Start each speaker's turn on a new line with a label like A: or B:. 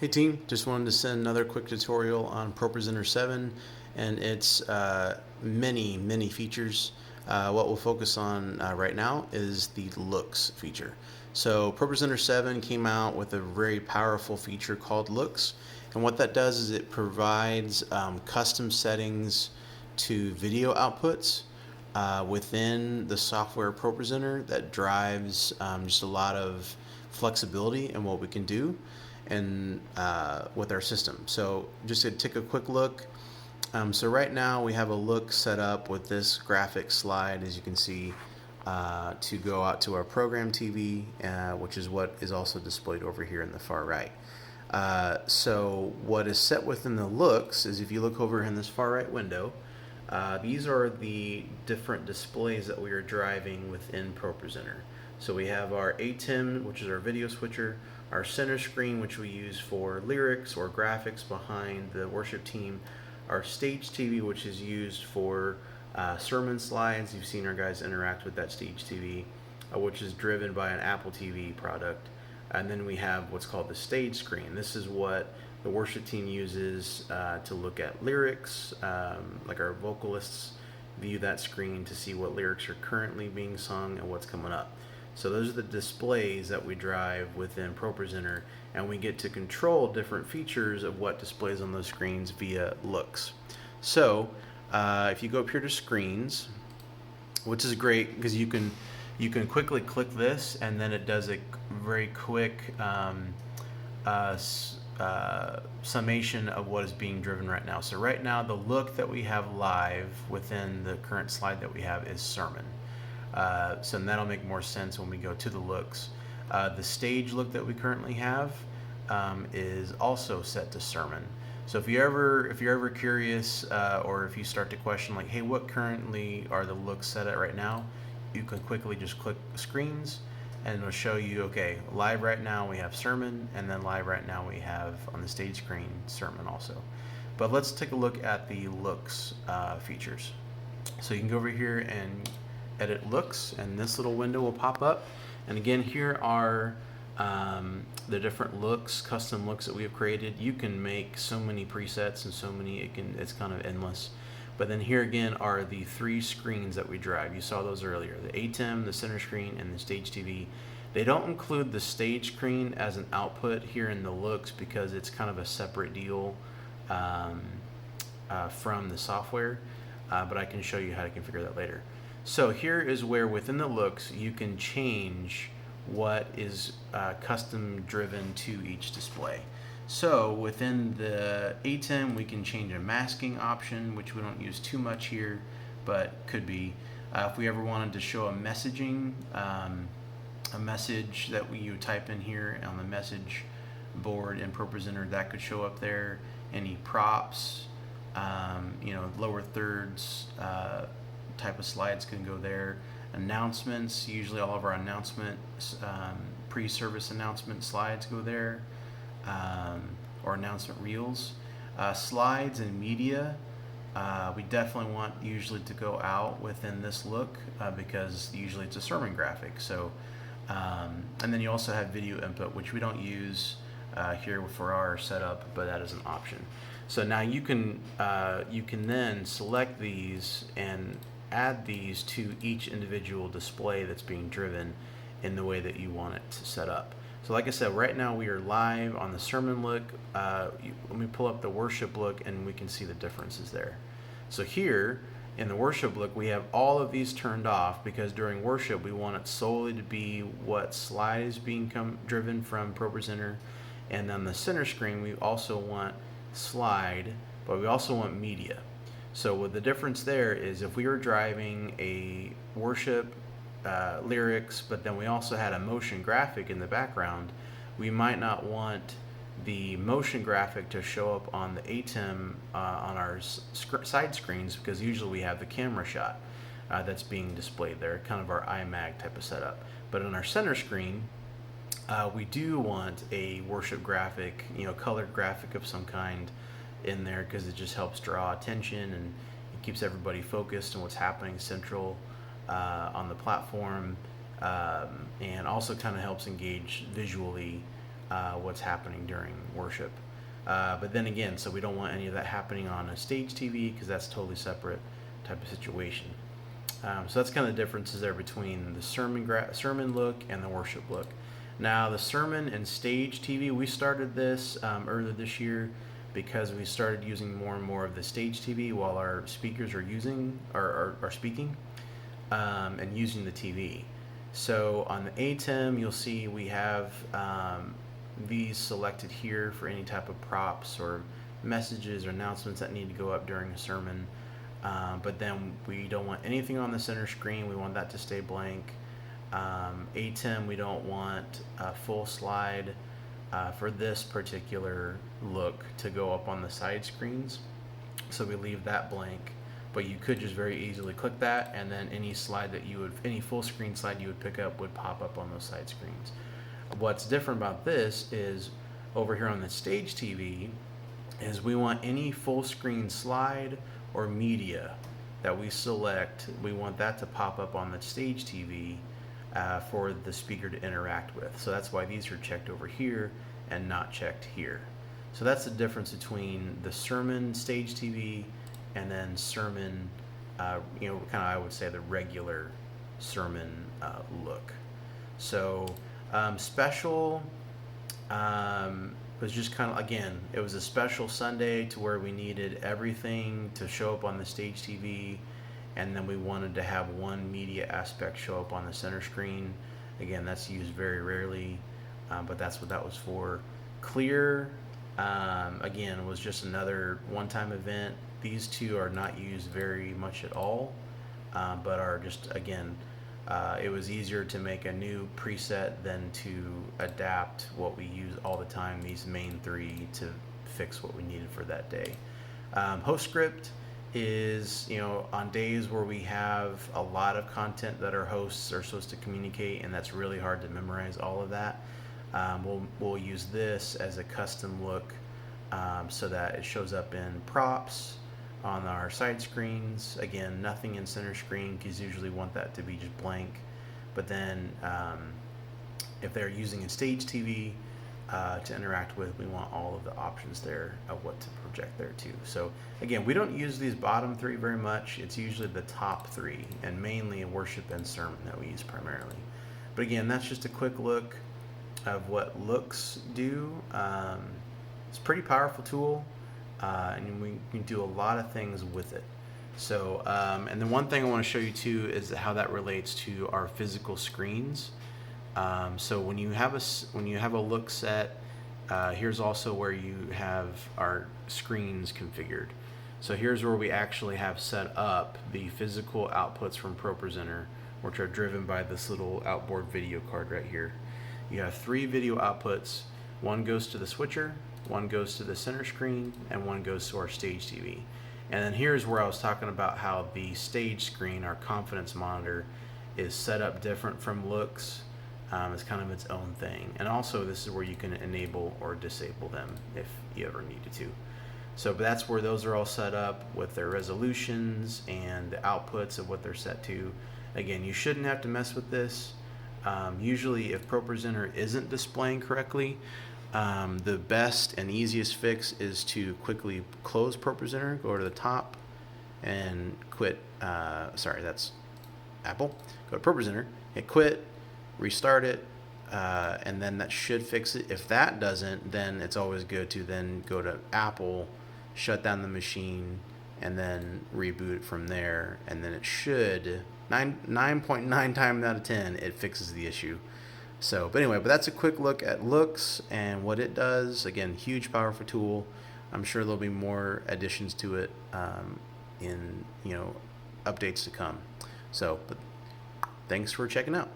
A: Hey team, just wanted to send another quick tutorial on ProPresenter 7 and its many features. What we'll focus on right now is the looks feature. So ProPresenter 7 came out with a very powerful feature called looks, and what that does is it provides custom settings to video outputs within the software ProPresenter that drives just a lot of flexibility in what we can do and with our system. So just to take a quick look. So right now we have a look set up with this graphic slide, as you can see, to go out to our program TV, which is what is also displayed over here in the far right. So what is set within the looks is, if you look over in this far right window, these are the different displays that we are driving within ProPresenter. So we have our ATEM, which is our video switcher, our center screen, which we use for lyrics or graphics behind the worship team, our stage TV, which is used for sermon slides. You've seen our guys interact with that stage TV, which is driven by an Apple TV product. And then we have what's called the stage screen. This is what the worship team uses to look at lyrics, like our vocalists view that screen to see what lyrics are currently being sung and what's coming up. So those are the displays that we drive within ProPresenter, and we get to control different features of what displays on those screens via looks. So if you go up here to screens, which is great because you can quickly click this, and then it does a very quick summation of what is being driven right now. So right now the look that we have live within the current slide that we have is sermon. So that'll make more sense when we go to the looks. The stage look that we currently have is also set to sermon. So if you're ever curious, or if you start to question like, hey, what currently are the looks set at right now, you can quickly just click screens and it'll show you, okay, live right now we have sermon, and then live right now we have on the stage screen sermon also. But let's take a look at the looks features. So you can go over here and edit looks, and this little window will pop up. And again, here are the different looks, custom looks that we have created. You can make so many presets and so many, it's kind of endless. But then here again are the three screens that we drive. You saw those earlier, the ATEM, the center screen, and the stage TV. They don't include the stage screen as an output here in the looks because it's kind of a separate deal from the software, but I can show you how to configure that later. So here is where within the looks you can change what is custom driven to each display. So within the ATEM we can change a masking option, which we don't use too much here, but could be. If we ever wanted to show a messaging, a message that you type in here on the message board in ProPresenter, that could show up there. Any props, lower thirds type of slides can go there. Announcements, usually all of our announcements, pre-service announcement slides go there, or announcement reels. Slides and media, we definitely want usually to go out within this look because usually it's a sermon graphic. So, and then you also have video input, which we don't use here for our setup, but that is an option. So now you can then select these and add these to each individual display that's being driven in the way that you want it to set up. So like I said, right now we are live on the sermon look. Let me pull up the worship look and we can see the differences there. So here in the worship look, we have all of these turned off because during worship we want it solely to be what slide is being driven from ProPresenter. And on the center screen we also want slide, but we also want media. So what the difference there is, if we were driving a worship lyrics, but then we also had a motion graphic in the background, we might not want the motion graphic to show up on the ATEM on our side screens, because usually we have the camera shot that's being displayed there, kind of our iMag type of setup. But on our center screen, we do want a worship graphic, colored graphic of some kind in there, because it just helps draw attention and it keeps everybody focused on what's happening central on the platform, and also kind of helps engage visually what's happening during worship. But then again, so we don't want any of that happening on a stage TV because that's totally separate type of situation. So that's kind of the differences there between the sermon look and the worship look. Now the sermon and stage TV, we started this earlier this year because we started using more and more of the stage TV while our speakers are using are speaking and using the TV. So on the ATEM, you'll see we have these selected here for any type of props or messages or announcements that need to go up during a sermon. But then we don't want anything on the center screen. We want that to stay blank. ATEM, we don't want a full slide for this particular look to go up on the side screens. So we leave that blank. But you could just very easily click that, and then any slide that any full screen slide you would pick up would pop up on those side screens. What's different about this is over here on the stage TV is we want any full screen slide or media that we select, we want that to pop up on the stage TV for the speaker to interact with. So that's why these are checked over here and not checked here. So that's the difference between the sermon stage TV and then sermon, kind of I would say the regular sermon look. So special was just kind of, again, it was a special Sunday to where we needed everything to show up on the stage TV, and then we wanted to have one media aspect show up on the center screen. Again, that's used very rarely, but that's what that was for. Clear, again, was just another one-time event. These two are not used very much at all, but are just, again, it was easier to make a new preset than to adapt what we use all the time, these main three, to fix what we needed for that day. Host script is, on days where we have a lot of content that our hosts are supposed to communicate, and that's really hard to memorize all of that. We'll use this as a custom look so that it shows up in props on our side screens. Again, nothing in center screen because usually want that to be just blank. But then if they're using a stage TV to interact with, we want all of the options there of what to project there too. So again, we don't use these bottom three very much. It's usually the top three, and mainly worship and sermon that we use primarily. But again, that's just a quick look of what looks do. It's a pretty powerful tool. And we can do a lot of things with it. So, and then one thing I want to show you too is how that relates to our physical screens. So when you have a look set, here's also where you have our screens configured. So here's where we actually have set up the physical outputs from ProPresenter, which are driven by this little outboard video card right here. You have 3 video outputs. One goes to the switcher, one goes to the center screen, and one goes to our stage TV. And then here's where I was talking about how the stage screen, our confidence monitor, is set up different from looks. It's kind of its own thing. And also this is where you can enable or disable them if you ever needed to. So but that's where those are all set up with their resolutions and the outputs of what they're set to. Again, you shouldn't have to mess with this. Usually if ProPresenter isn't displaying correctly, the best and easiest fix is to quickly close ProPresenter, go to the top and quit, sorry, that's Apple. Go to ProPresenter, hit quit, restart it, and then that should fix it. If that doesn't, then it's always good to then go to Apple, shut down the machine, and then reboot it from there, and then it should, 9.9 times out of 10, it fixes the issue. So, but anyway, but that's a quick look at looks and what it does. Again, huge, powerful tool. I'm sure there'll be more additions to it in, updates to come. So, but thanks for checking out.